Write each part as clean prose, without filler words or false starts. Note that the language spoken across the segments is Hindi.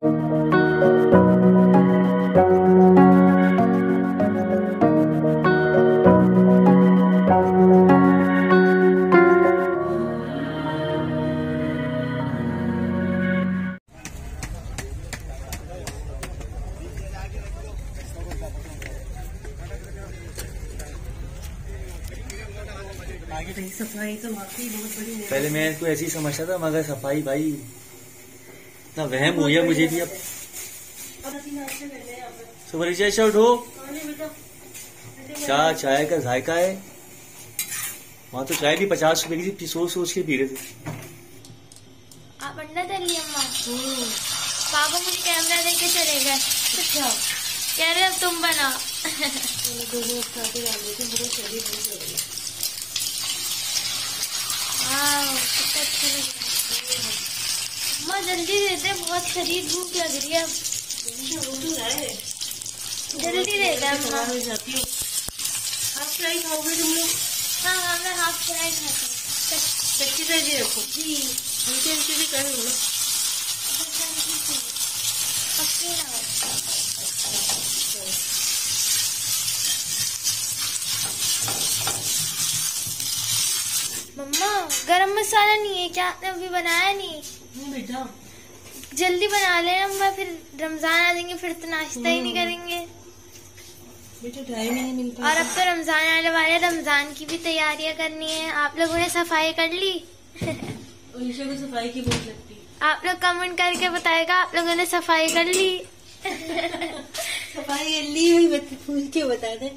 सफाई तो वाकई बहुत बड़ी है। पहले मैं इसको ऐसी समझता था, मगर सफाई भाई इतना वहम हो गया मुझे भी अब। सुबह से उठो, चाय का जायका है। वहाँ तो चाय भी 50 रुपए की थी, सोच सोच के पी रहे थे। आप अंडा डालिए अम्मा। पापा मुझे कैमरा देके चले गए। अच्छा कह रहे अब तुम बनाओ। कितना अच्छा लग रहा है। अम्मा जल्दी देते, बहुत शरीर भूख लग रही है। जल्दी दे दे अम्मा। हाफ फ्राई खाओगे तुम लोग? हाँ मैं हाफ फ्राई खाती हूँ। कच्ची सब्जी रखो जी, हल्की हल्की भी कर लो। पक्की ना हो। मम्मा गरम मसाला नहीं है क्या? आपने अभी बनाया नहीं? बेटा जल्दी बना लेना अम्मा, फिर रमजान आ जाएंगे, फिर तो नाश्ता ही नहीं करेंगे। बेटा टाइम ही नहीं मिलता। और अब तो रमजान आने वाले, रमजान की भी तैयारियां करनी है। आप लोगों ने सफाई कर ली? ईशा को सफाई की बहुत लगती है। आप लोग कमेंट करके बताएगा आप लोगों ने सफाई कर ली। सफाई कर ली हुई पूछ के बता दे।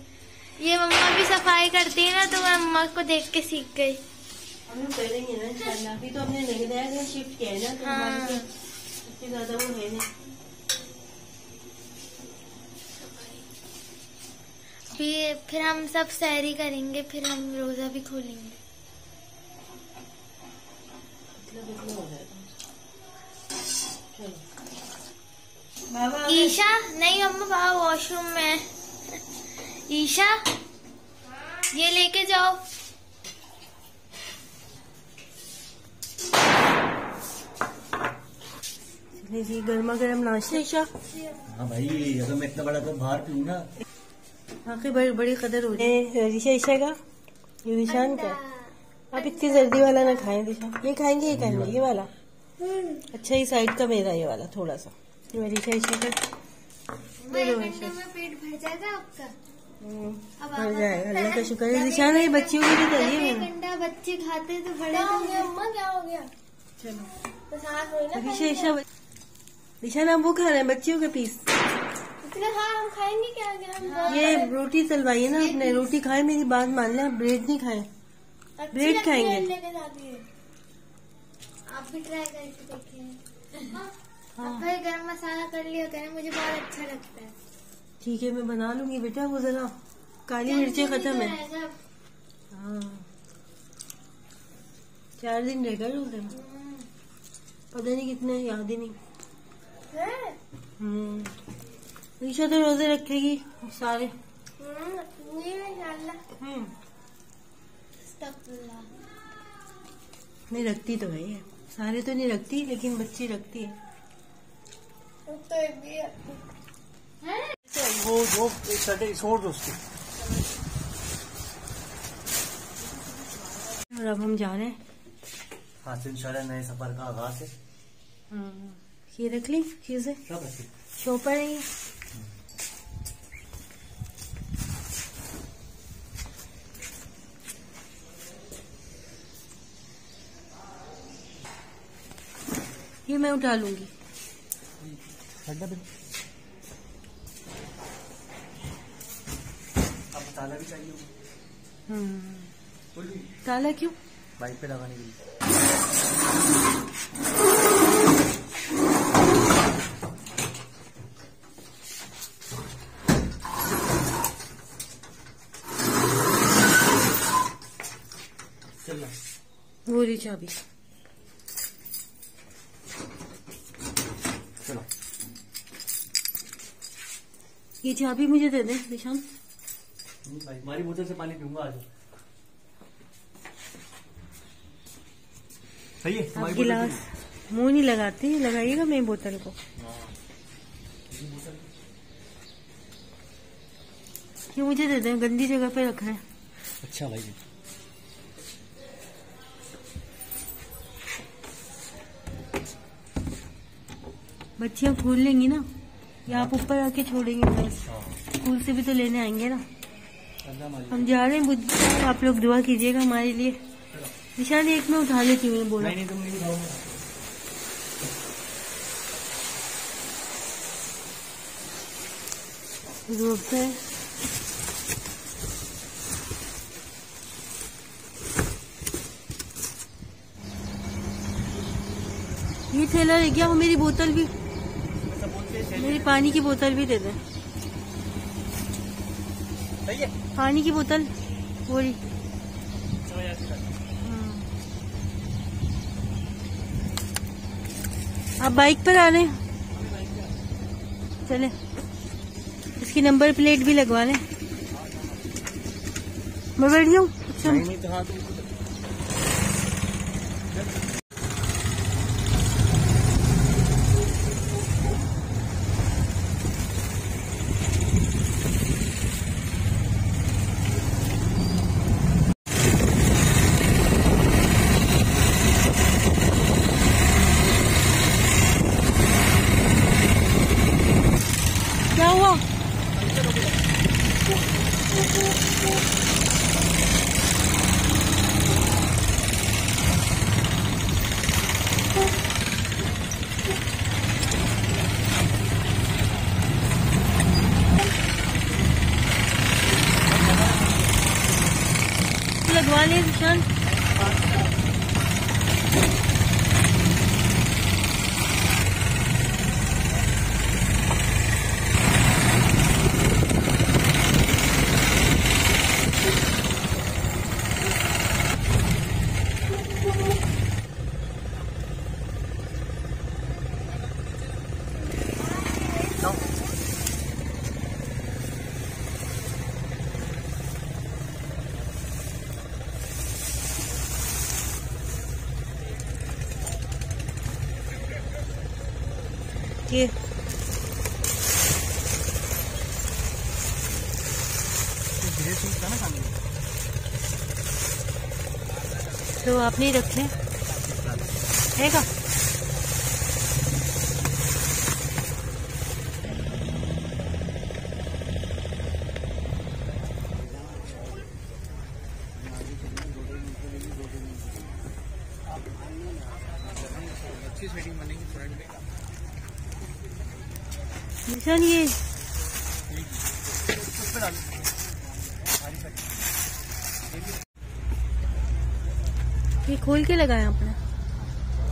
ये मम्मा भी सफाई करती है ना, तो मैं मम्मा को देख के सीख गई। हम लोग करेंगे ना इंशाल्लाह। अभी तो हमने नए नया घर शिफ्ट किया है ना, तो हमारे इससे ज्यादा वो है नहीं। फिर हम सब सहरी करेंगे, फिर हम रोजा भी खोलेंगे। मतलब हो जाएगा। चलो ईशा, नहीं अम्मा बाबा वॉशरूम में है। ईशा ये लेके जाओ। जी गर्मा गर्म नाश्ता ईशा। हाँ भाई, अगर मैं इतना बड़ा कप बाहर पीऊँ ना, आखिर बड़ी कदर हो जाए। ईशा का ये निशान का। आप इतनी जल्दी वाला ना खाएं दिशा। ये खाएंगे, ये खाएंगे, ये वाला अच्छा। ही साइड का मेरा ये वाला थोड़ा सा। ये वाली ईशा का पेट भर जाएगा आपका। भर जाएगा, अल्लाह का शुक्र है। निशान है बच्चियों के लिए करिए मैंने। अंडा बच्चे खाते तो बड़े अम्मा क्या हो गया? चलो ईशा निशान आप वो खा रहे हैं बच्चियों के पीस। हाँ हम खाएंगे क्या? ये रोटी तलवाइए ना अपने। रोटी खाए, मेरी बात मान लें। ब्रेड नहीं खाए, ब्रेड खाएंगे। आप भी ट्राई करके देखिए। हाँ भाई गरम मसाला कर लिया होता है, मुझे बहुत अच्छा लगता है। ठीक है मैं बना लूंगी बेटा। वो जरा काली मिर्चें खत्म है। हाँ 4 दिन रह गए रोजे में, पता नहीं कितने, याद ही नहीं। ईशा तो रोजे रखेगी सारे। नहीं रखती तो है, सारे तो नहीं रखती, लेकिन बच्ची रखती है। वो एक सटे छोड़ दो उसको। और अब हम जा रहे हैं। हाँ तो इंशाल्लाह नए सफर का आगाज है। ये रख ली चीजें, सब रखी शो पर है। ये मैं उठा लूंगी। आपको ताला भी चाहिए होगा। ताला क्यों? बाइक पे लगाने के लिए। वो रही चाबी। चलो ये चाबी मुझे दे दे निशान। भाई हमारी बोतल से पानी पीऊंगा आज। सही है। गिलास मुंह नहीं लगाती, लगाइएगा मेरी बोतल को। ये मुझे दे दें, गंदी जगह पे रख रहे हैं। अच्छा भाई, बच्चियां खोल लेंगी ना, या आप ऊपर आके छोड़ेंगे बस। स्कूल से भी तो लेने आएंगे ना। हम जा रहे हैं बुद्ध, आप लोग दुआ कीजिएगा हमारे लिए। निशान एक में उठा लेती हूँ, बोला नहीं तुम नहीं उठाओ। रोकता है। ये थैला ले गया, मेरी बोतल भी, मेरी पानी की बोतल भी दे दे। सही है, पानी की बोतल पूरी। आप बाइक पर आ रहे हैं? चले, इसकी नंबर प्लेट भी लगवा लें। मैं बैठ जाऊँ? अच्छा नहीं तो हाँ क्या हुआ? लगवा ले निशान। ये तो आप नहीं रखे है का? निशान ये खोल के लगाया आपने?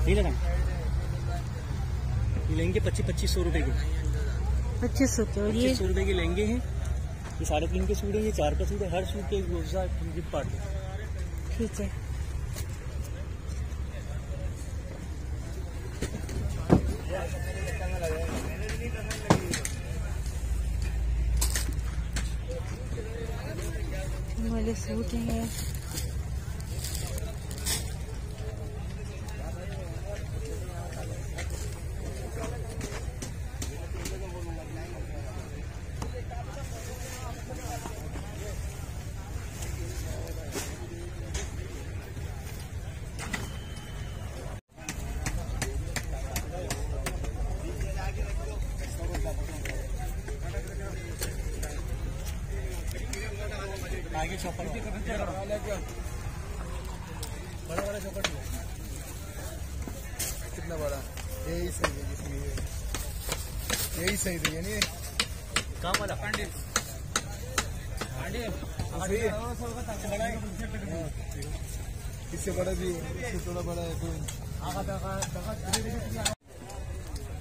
नहीं लगा, ये लेंगे 2500 रुपए के। 2500 के? और ये 2500 रुपए के लहंगे हैं। ये 3.5 के सूट है, ये 4 का सूट है। हर सूट के गिफ्ट पार्ट है। ठीक है। वाले सूट हैं। आगे चौपड़ बड़ा बड़ा चौपड़ कितना बड़ा? यही सही है, जिसमें यही सही है। यानी काम वाला पांडे इससे बड़ा भी है, इससे थोड़ा बड़ा है।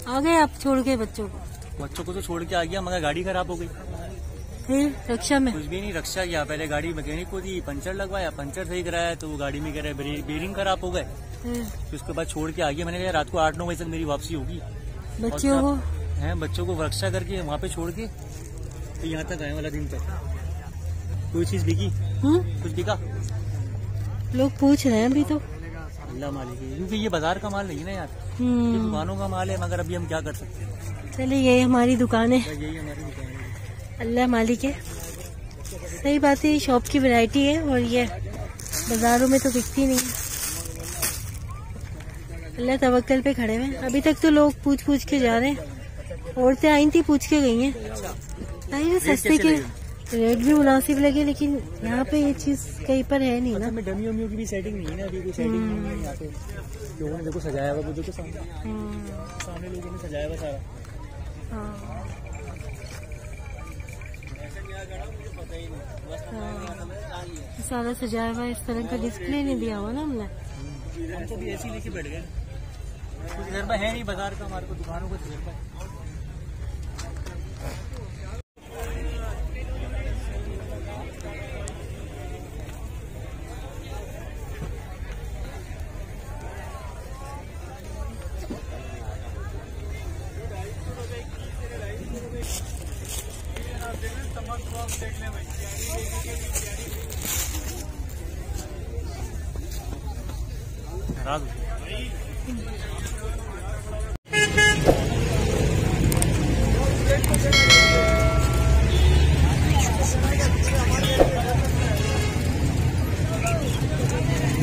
आ गए आप छोड़ के बच्चों को? बच्चों को तो छोड़ के आ गया, मगर गाड़ी खराब हो गई। फिर रक्षा में? कुछ भी नहीं, रक्षा किया। पहले गाड़ी मैकेनिक को दी, पंचर लगवाया, पंचर सही कराया तो वो गाड़ी में कह रहा है बेरिंग खराब हो गए। फिर उसके बाद छोड़ के आ गया। मैंने कहा रात को 8-9 बजे तक मेरी वापसी होगी। बच्चों को बच्चों को रक्षा करके वहाँ पे छोड़ के तो यहाँ तक आए वाला दिन तक। कोई चीज बिकी? कुछ बिका? लोग पूछ रहे हैं अभी तो। अल्लाह मालिक है, क्योंकि ये बाजार का माल नहीं है ना यार, ये दुकानों का माल है, मगर अभी हम क्या कर सकते हैं। चलिए ये हमारी दुकान है, यही हमारी दुकान है। अल्लाह मालिक है। सही बात है, शॉप की वैरायटी है और ये बाजारों में तो बिकती नहीं। अल्लाह तवक्कल पे खड़े हुए। अभी तक तो लोग पूछ पूछ के जा रहे हैं, औरतें आई थी पूछ के गई हैं। सस्ते के रेट भी मुनासिब लगे, लेकिन यहाँ पे ये चीज कहीं पर है नहीं ना। डमी वमियों की भी सेटिंग नहीं है ना, अभी कोई सेटिंग नहीं है यहाँ पे। लोगों ने देखो सजाया हुआ, वो देखो सामने लोगों ने सजाया हुआ सारा। सारा सजाया हुआ, इस तरह का डिस्प्ले नहीं दिया हुआ ना हमने। हम तो भी ऐसे ही लेके बैठ गए, कुछ तजर्बा है नहीं बाजार का, हमारे को दुकानों का तजर्बा है। नाराज हो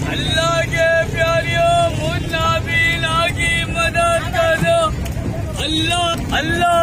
अल्लाह के प्यारियों, मुन्ना बीना की मदद करो। अल्लाह अल्लाह